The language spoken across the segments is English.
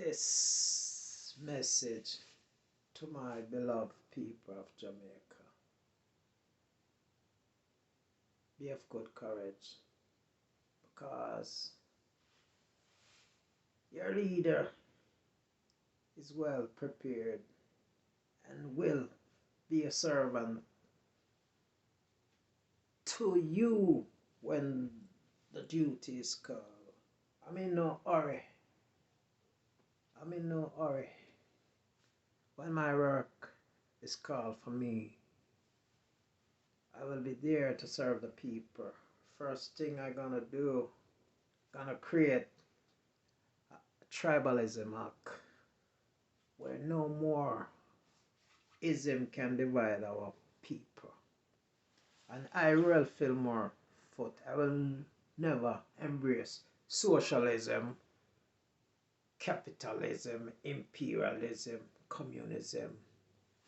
this message to my beloved people of Jamaica. Be of good courage, because your leader is well prepared and will be a servant to you when the duty is called. I'm in no hurry. I'm in no hurry. When my work is called for me, I will be there to serve the people. First thing I'm gonna do, gonna create a tribalism act where no more ism can divide our people. And I will feel more FOOTE. I will never embrace socialism, capitalism, imperialism, communism.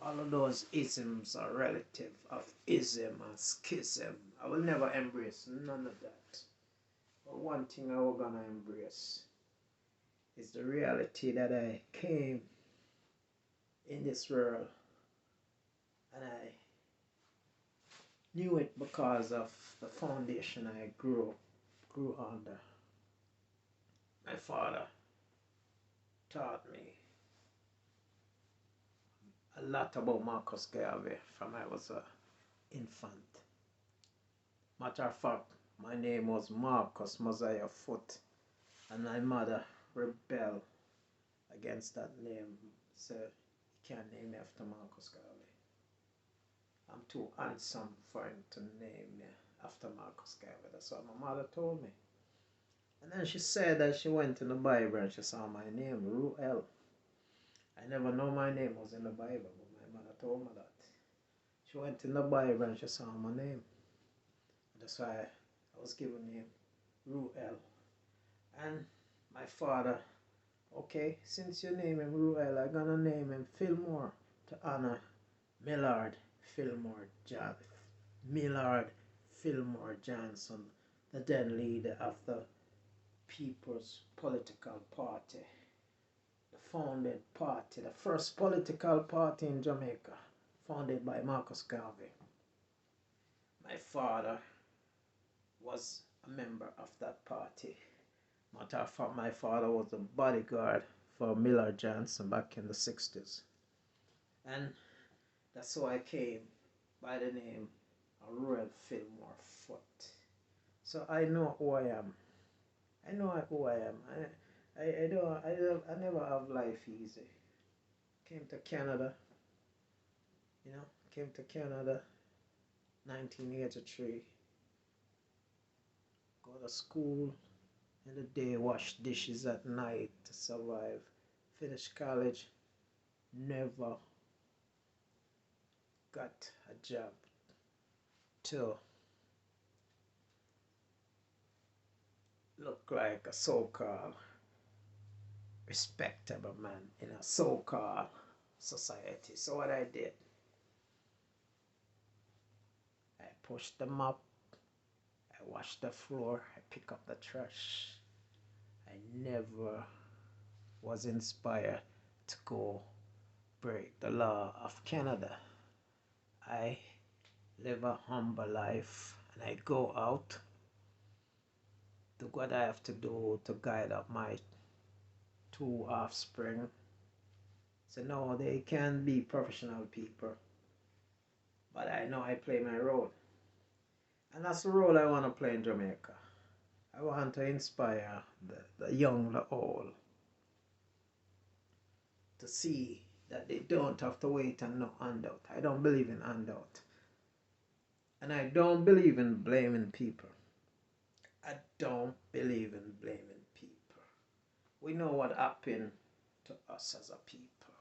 All of those isms are relative of ism and schism. I will never embrace none of that. But one thing I will gonna embrace is the reality that I came in this world and I knew it because of the foundation I grew under. My father taught me a lot about Marcus Garvey from I was an infant. Matter of fact, my name was Marcus Mosiah FOOTE, and my mother rebelled against that name. So you can't name me after Marcus Garvey. I'm too handsome for him to name me after Marcus Garvey. That's what my mother told me. And then she said that she went in the Bible and she saw my name, RUEL. I never know my name was in the Bible, but my mother told me that. She went in the Bible and she saw my name. That's why I was given the name RUEL. And my father, okay, since you name him RUEL, I'm gonna name him Fillmore to honor Millard Fillmore Johnson, the then leader of the People's Political Party, the founded party, the first political party in Jamaica, founded by Marcus Garvey. My father was a member of that party. Matter of fact, my father was the bodyguard for Millard Johnson back in the 60s. And that's how I came by the name of RUEL Fillmore FOOTE. So I know who I am. I know who I am. I never have life easy. Came to Canada, came to Canada, 1983. Go to school in the day, wash dishes at night to survive. Finish college, never got a job till look like a so-called respectable man in a so-called society. So what I did, I pushed the mop, I washed the floor, I pick up the trash. I never was inspired to go break the law of Canada. I live a humble life and I go out, do what I have to do to guide up my two offspring. So no, they can be professional people, but I know I play my role. And that's the role I want to play in Jamaica. I want to inspire the young, the old, to see that they don't have to wait and no handout. I don't believe in handout. And I don't believe in blaming people. I don't believe in blaming people. We know what happened to us as a people.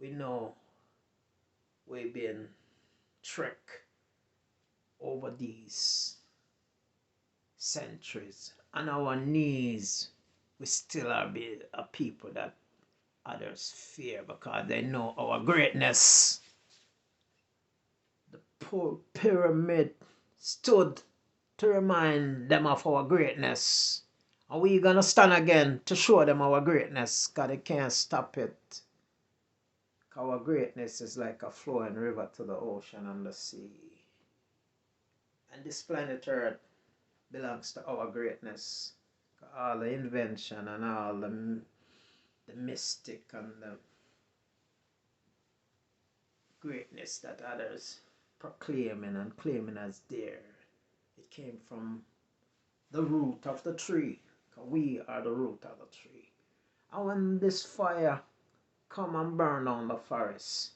We know we've been tricked over these centuries. On our knees, we still are a people that others fear because they know our greatness. The poor pyramid stood to remind them of our greatness. And we gonna stand again to show them our greatness, because they can't stop it. Our greatness is like a flowing river to the ocean and the sea. And this planet Earth belongs to our greatness. All the invention and all the mystic and the greatness that others proclaiming and claiming as their. It came from the root of the tree. We are the root of the tree. And when this fire come and burn down the forest,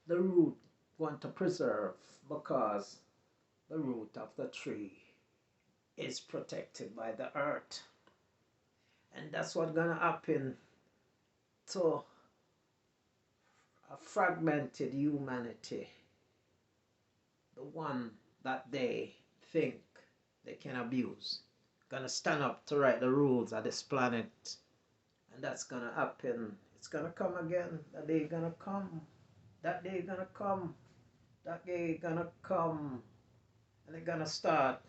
the root want to preserve, because the root of the tree is protected by the earth. And that's what's gonna happen to a fragmented humanity, the one that they think they can abuse. Gonna stand up to write the rules of this planet, and that's gonna happen. It's gonna come again. That day gonna come. That day gonna come. That day gonna come. And they're gonna start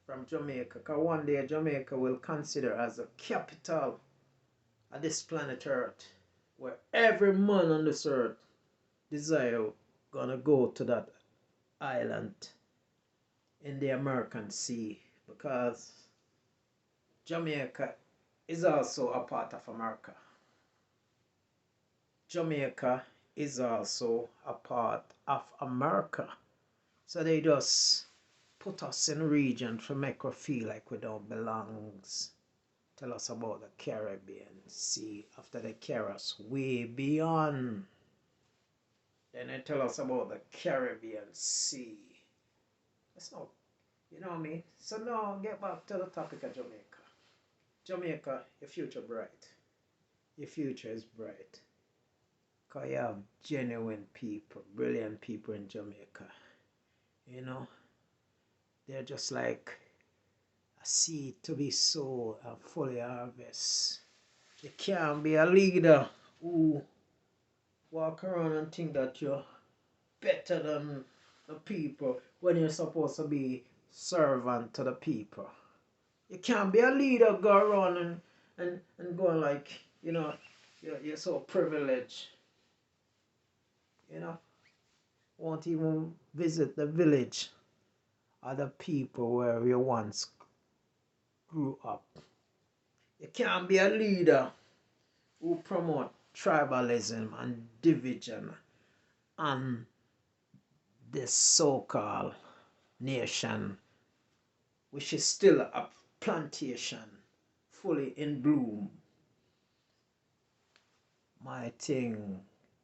from Jamaica, because one day Jamaica will consider as a capital of this planet Earth, where every man on this earth desire gonna go to that island in the American Sea, because Jamaica is also a part of America. Jamaica is also a part of America. So they just put us in region to make us feel like we don't belong. Tell us about the Caribbean Sea after they carry us way beyond. Then they tell us about the Caribbean Sea. That's not, you know what I mean? So now get back to the topic of Jamaica. Jamaica, your future bright. Your future is bright. Because you have genuine people, brilliant people in Jamaica. You know, they're just like a seed to be sown and fully harvest. You can't be a leader who walk around and think that you're better than the people when you're supposed to be servant to the people. You can't be a leader, go around and going like, you know, you're so privileged. You know, won't even visit the village or the people where you once grew up. You can't be a leader who promote tribalism and division and this so-called nation, which is still a plantation fully in bloom. My thing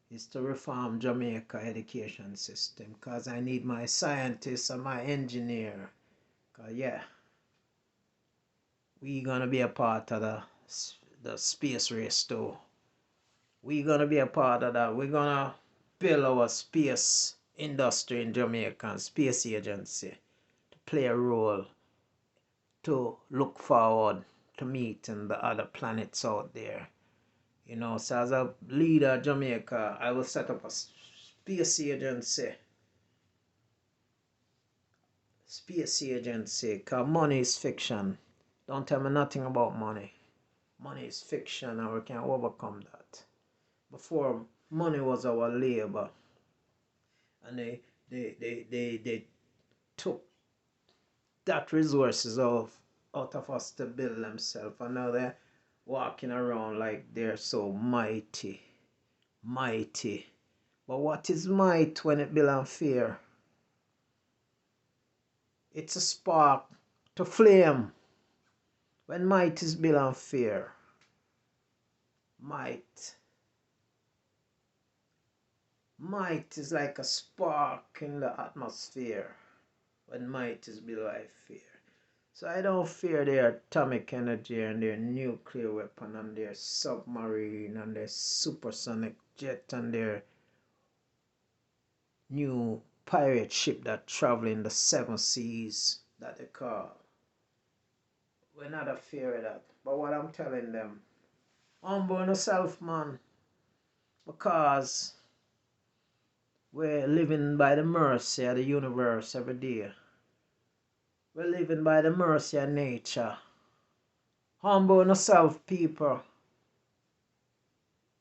is to reform Jamaica education system, because I need my scientists and my engineer. Because yeah, we gonna be a part of the space race too. We gonna be a part of that. We're gonna build our space industry in Jamaica and space agency to play a role to look forward to meeting the other planets out there. You know, so as a leader of Jamaica, I will set up a space agency. Space agency, because money is fiction. Don't tell me nothing about money. Money is fiction and we can overcome that. Before, money was our labor. And they took that resources out of us to build themselves. And now they're walking around like they're so mighty. Mighty. But what is might when it builds on fear? It's a spark to flame. When might is built on fear. Might. Might is like a spark in the atmosphere. When might is built by fear. So I don't fear their atomic energy and their nuclear weapon and their submarine and their supersonic jet and their new pirate ship that travel in the 7 seas that they call. We're not afraid of that. But what I'm telling them, humble yourself, man. Because we're living by the mercy of the universe every day. We're living by the mercy of nature. Humble yourself, people.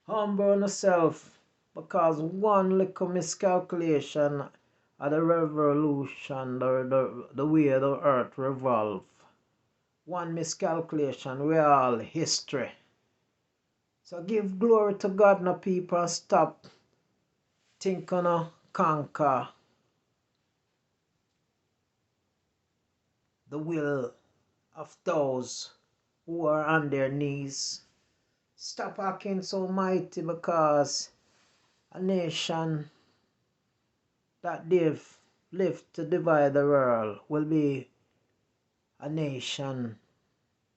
Humble yourself. Because one little miscalculation of the revolution, the way the earth revolve. One miscalculation, we all history. So give glory to God, no people, and stop thinking of conquer the will of those who are on their knees. Stop acting so mighty, because a nation that they've lived to divide the world will be a nation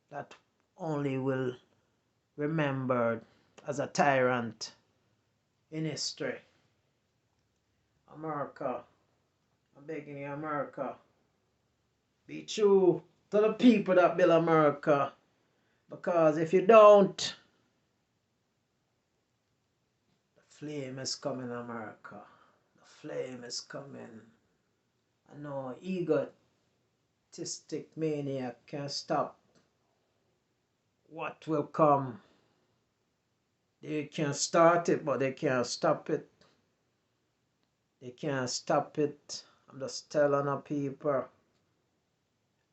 that only will remembered as a tyrant in history. America, I'm begging you, America, be true to the people that build America, because if you don't, the flame is coming, America. The flame is coming. I know egotistic maniac can't stop what will come. They can start it, but they can't stop it. They can't stop it. I'm just telling the people,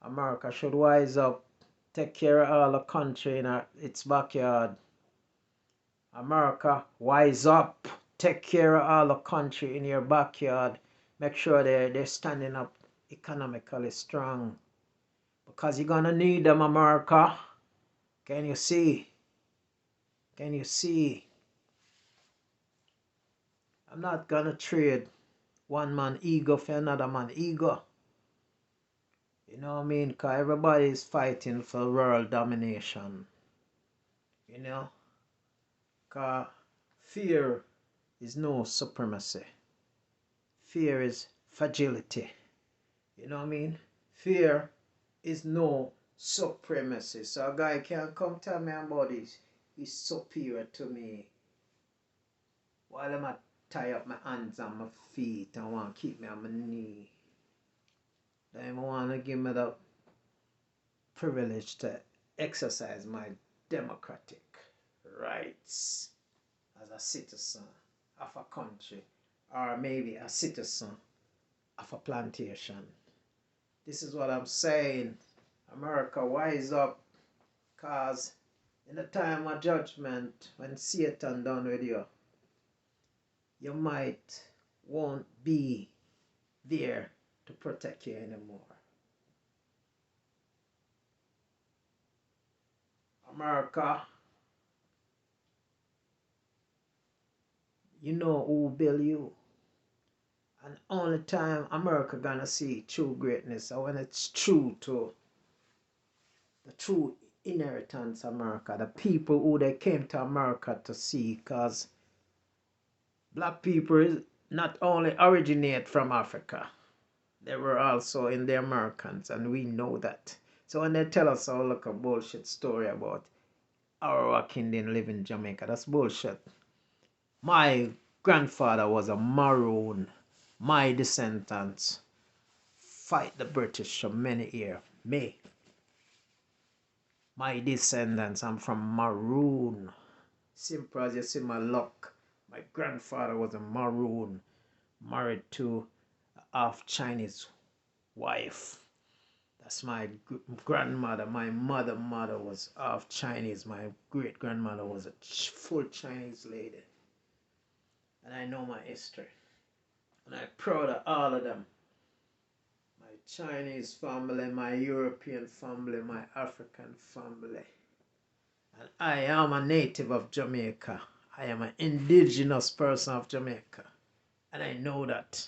America should wise up, take care of all the country in its backyard. America, wise up, take care of all the country in your backyard. Make sure they're standing up economically strong. Because you're gonna need them, America. Can you see? Can you see? I'm not gonna trade one man ego for another man ego. You know what I mean? Because everybody is fighting for world domination. You know? Because fear is no supremacy. Fear is fragility. You know what I mean? Fear is no supremacy. So a guy can't come tell me about this. He's superior to me. While I'm a tie up my hands and my feet and want to keep me on my knee. Then I want to give me the privilege to exercise my democratic rights as a citizen of a country, or maybe a citizen of a plantation. This is what I'm saying. America, wise up, because in the time of judgment, when Satan done with you, you won't be there to protect you anymore. America, you know who built you. And only time America gonna see true greatness is when it's true to the true inheritance of America, the people who they came to America to see, because black people not only originate from Africa, they were also in the Americans, and we know that. So when they tell us all like a bullshit story about AWAKEN didn't live in Jamaica, that's bullshit. My grandfather was a Maroon. My descendants fight the British for many years. My descendants, I'm from Maroon. Simple as you see my luck. My grandfather was a Maroon, married to a half Chinese wife. That's my grandmother. My mother was half Chinese. My great grandmother was a full Chinese lady. And I know my history. And I'm proud of all of them. My Chinese family, my European family, my African family. And I am a native of Jamaica. I am an indigenous person of Jamaica. And I know that.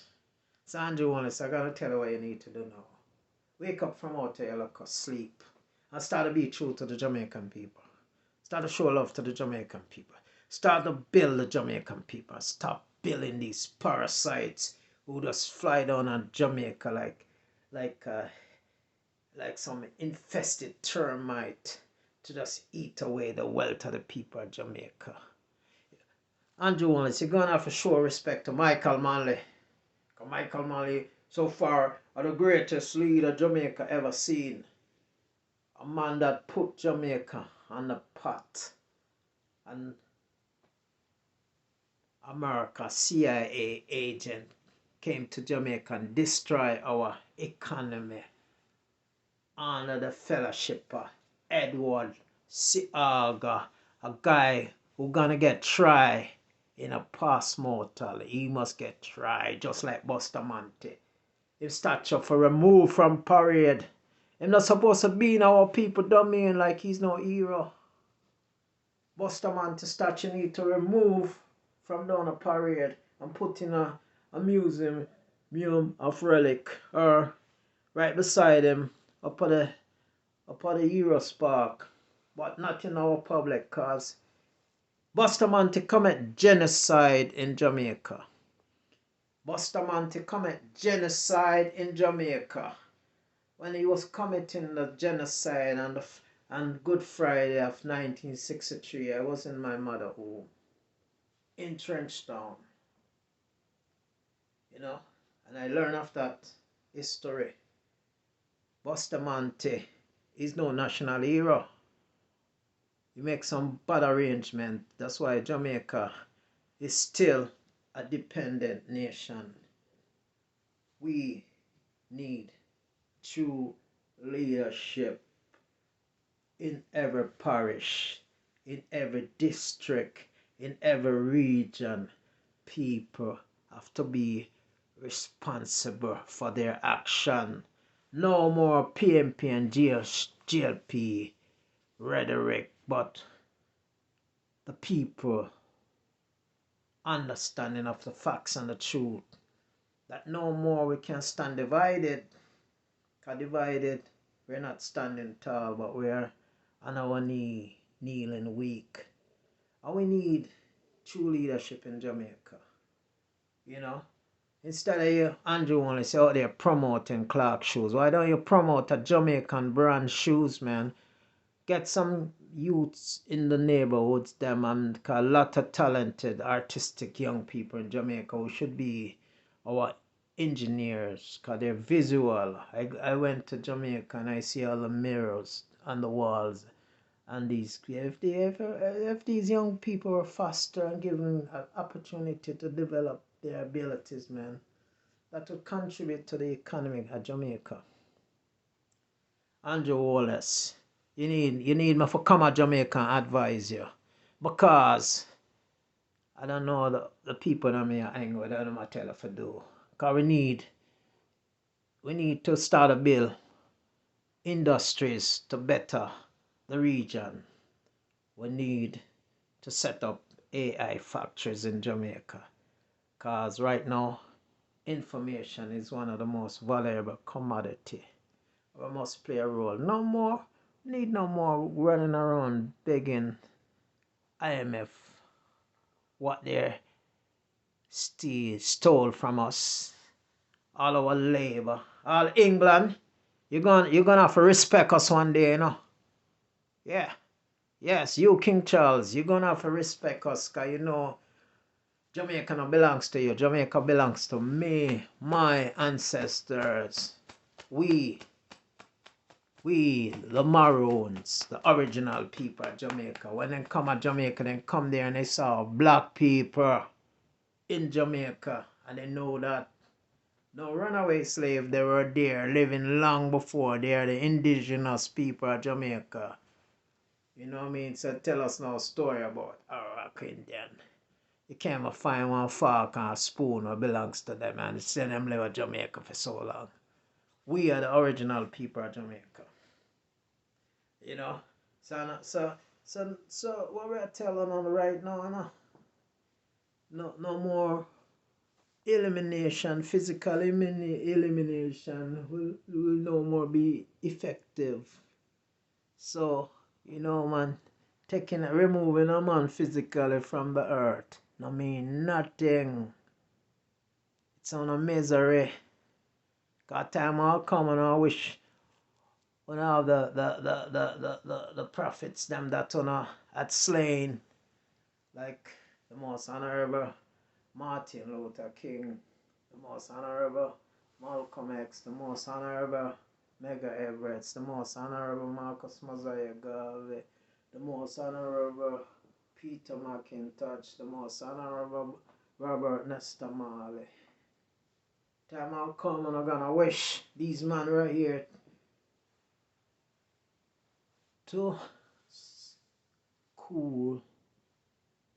So Andrew Wallace, I gotta tell you what you need to do now. Wake up from out of your look of sleep. And start to be true to the Jamaican people. Start to show love to the Jamaican people. Start to build the Jamaican people. Stop building these parasites who just fly down on Jamaica like some infested termite to just eat away the wealth of the people of Jamaica. Andrew Wallace, you're going to have to show respect to Michael Manley. Because Michael Manley, so far, are the greatest leader Jamaica ever seen. a man that put Jamaica on the pot, and America CIA agent came to Jamaica and destroy our economy under the fellowship of Edward Seaga, a guy who gonna get tried in a past mortal. He must get tried just like Bustamante. His statue for removed from parade. Him not supposed to be in our people domain like he's no hero. Bustamante statue need to remove from down a parade and put in a museum of relic, or right beside him up at the Hero Spark, but not in our public, cause Bustamante commit genocide in Jamaica. Bustamante commit genocide in Jamaica. When he was committing the genocide on Good Friday of 1963, I was in my mother's home in Trenchtown, you know, and I learned of that history. Bustamante is no national hero. He makes some bad arrangement. That's why Jamaica is still a dependent nation. We need true leadership in every parish, in every district, in every region. People have to be responsible for their action. No more PMP and GLP rhetoric, but the people understanding of the facts and the truth. That no more we can stand divided. Because divided, we're not standing tall, but we're on our knee, kneeling weak. And we need true leadership in Jamaica. You know? Instead of you, Andrew only say out there promoting Clark shoes, why don't you promote a Jamaican brand shoes, man? Get some youths in the neighborhoods, them, and a lot of talented, artistic young people in Jamaica who should be our engineers, because they're visual. I went to Jamaica and I see all the mirrors on the walls. And these, if these young people are faster and given an opportunity to develop their abilities, man, that would contribute to the economy of Jamaica. Andrew Wallace, you need me to come to Jamaica and advise you, because I don't know the people that me hang with, I don't know what tell you to do. Because we need to start to build industries to better the region. We need to set up AI factories in Jamaica, because right now information is one of the most valuable commodity. We must play a role. Need no more running around begging IMF what they stole from us. All our labor, all England. You're gonna have to respect us one day, you know. Yeah. Yes, you, King Charles, you're gonna have to respect us, because you know Jamaica no belongs to you. Jamaica belongs to me, my ancestors. We, the Maroons, the original people of Jamaica. When they come to Jamaica, they come there and they saw black people in Jamaica. And they know that no runaway slave, they were there living long before. They are the indigenous people of Jamaica. You know what I mean? So tell us now a story about AWAKEN then. You can't even find one fork and a spoon that belongs to them, and say them live in Jamaica for so long. We are the original people of Jamaica. You know? So what we're telling them right now, no more elimination, physical elimination will no more be effective. So, you know, man, removing a man physically from the earth, no mean nothing. It's on a misery. Got time will come and I wish when I have the prophets them that had slain, like the most honorable Martin Luther King, the most honorable Malcolm X, the most honorable Mega Everett's, the Most Honorable Marcus Mosiah Garvey, the Most Honorable Peter McIntosh, the Most Honorable Robert Nesta Marley. Time I'll come and I'm gonna wish these men right here to cool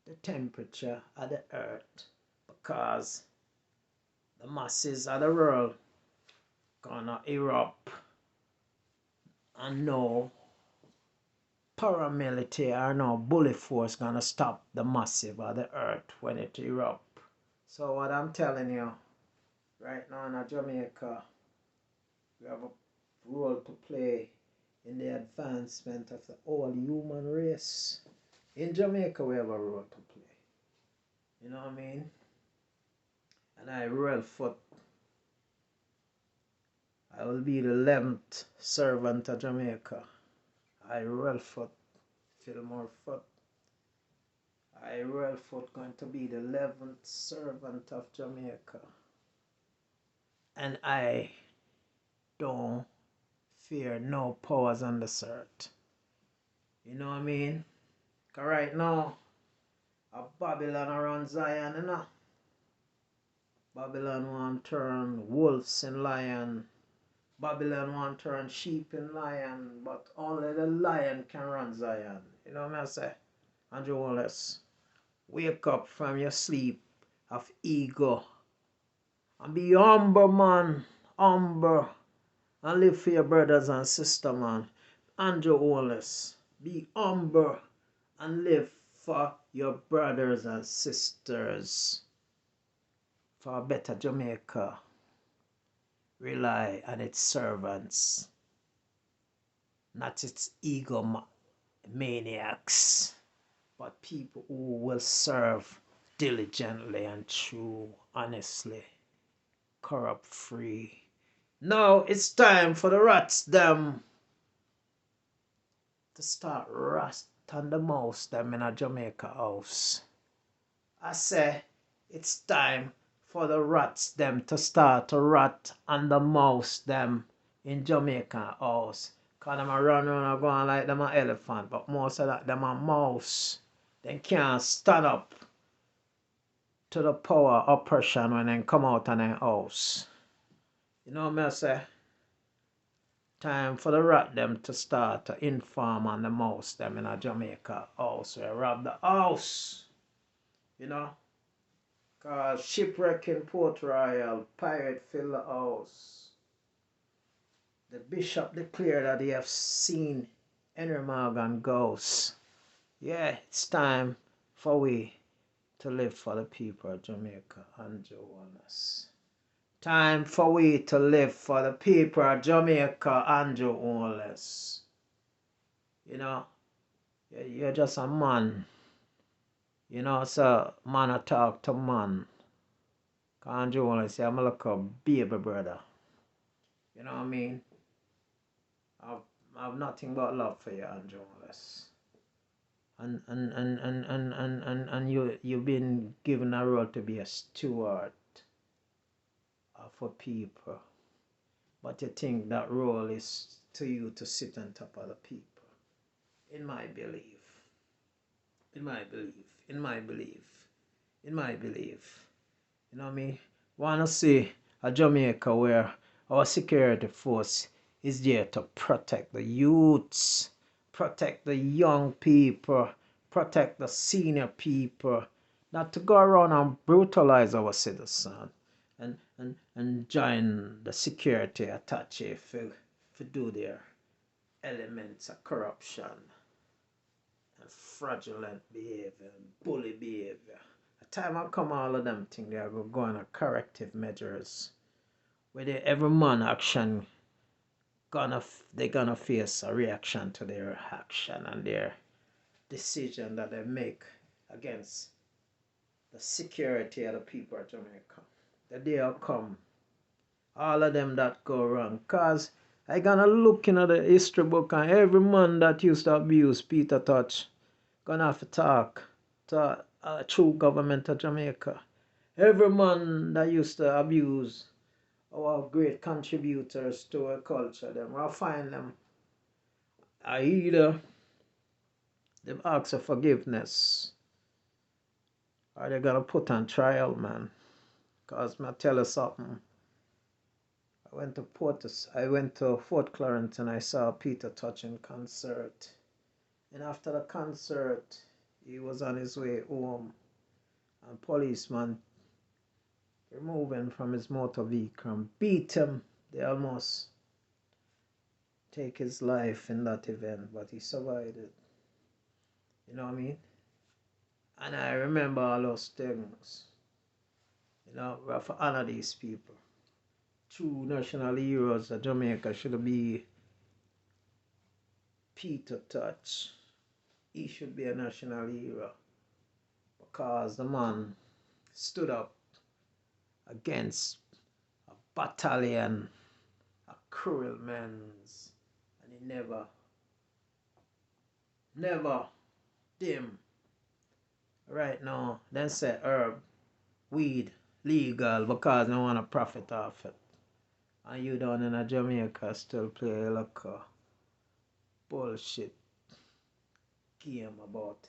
the temperature of the earth, because the masses of the world gonna erupt, and no paramilitary or no bully force gonna stop the massive of the earth when it erupt. So what I'm telling you, right now in Jamaica, we have a role to play in the advancement of the whole human race. In Jamaica, we have a role to play. You know what I mean? And I, RUEL FOOTE, I will be the 11th servant of Jamaica. I, RUEL FOOTE, Fillmore FOOTE. I, RUEL FOOTE, going to be the 11th servant of Jamaica. And I don't fear no powers on this earth. You know what I mean? Because right now, a Babylon around Zion, you know? Babylon want to turn wolves in lion. Babylon want to turn sheep in lion. But only the lion can run Zion. You know what I say? Andrew Wallace, wake up from your sleep of ego. And be humble, man. Humble. And live for your brothers and sisters, man. Andrew Wallace, be humble and live for your brothers and sisters. For a better Jamaica, rely on its servants, not its ego maniacs, but people who will serve diligently and true, honestly, corrupt free. Now it's time for the rats them to start rust on the mouse them in a Jamaica house. I say it's time for the rats them to start to rat on the mouse them in Jamaica house. Cause them a run around and go on like them a elephant, but most of that them a mouse. They can't stand up to the power oppression when they come out of their house. You know what I say? Time for the rat them to start to inform on the mouse them in a Jamaica house. We rob the house. You know? Cause shipwreck in Port Royal, pirate fill the house. The bishop declared that he have seen Henry Morgan ghosts. Yeah, it's time for we to live for the people of Jamaica and Johannes. Time for we to live for the people of Jamaica and Johannes. You know, you're just a man. You know, so man I talk to man. Can't you only say I'm like a baby brother. You know what I mean? I have nothing but love for you, Andrew Wallace. And you've been given a role to be a steward for people. But you think that role is to you to sit on top of the people. In my belief. In my belief. In my belief. In my belief. You know what I mean? Wanna see a Jamaica where our security force is there to protect the youths, protect the young people, protect the senior people, not to go around and brutalize our citizens and join the security attache for do their elements of corruption and fraudulent behavior and bully behavior. The time I come all of them things they are going to go on corrective measures where every man action they're gonna face a reaction to their action and their decision that they make against the security of the people of Jamaica. The day will come, all of them that go wrong, cause I gonna look into the history book and every man that used to abuse Peter Touch gonna have to talk to a true government of Jamaica. Every man that used to abuse our great contributors to our culture, them, I find them either them ask for forgiveness or they gotta put on trial, man. Cause me tell you something. I went to Fort Clarence and I saw Peter Tosh in concert. And after the concert, he was on his way home. And policeman removed him from his motor vehicle and beat him. They almost take his life in that event, but he survived it. You know what I mean? And I remember all those things. You know, we have to honor these people. True national heroes of Jamaica should be Peter Tosh. He should be a national hero because the man stood up against a battalion of cruel men, and he never dim. Right now, they say herb, weed, legal because they want to profit off it. And you down in Jamaica still play like a bullshit game about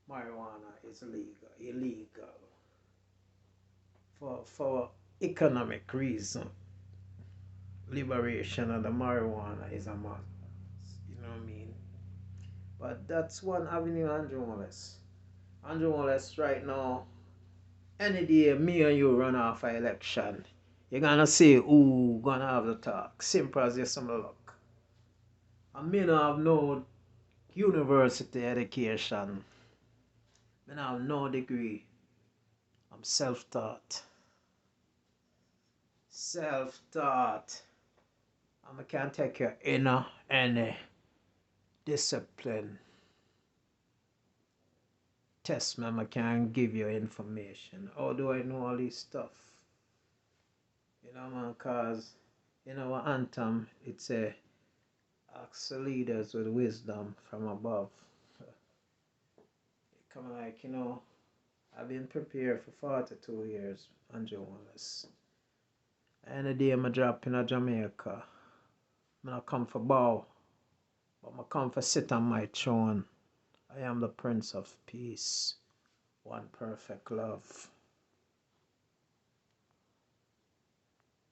marijuana is illegal for economic reason. Liberation of the marijuana is a must. You know what I mean? But that's one avenue Andrew Wallace. Andrew Wallace right now, any day me and you run off an election, you're gonna see who gonna have the talk. Simple as you some luck. And me not have no university education. Me not have no degree. I'm self-taught. Self-taught. And I can take you in any discipline. Test me, I can give you information. How do I know all this stuff? You know, man, cause in our anthem, it's a ask the leaders with wisdom from above. Come like, you know, I've been prepared for 42 years, Andrew Wallace. Any day I drop in Jamaica, I don't come for bow, but I come for sit on my throne. I am the Prince of Peace, one perfect love.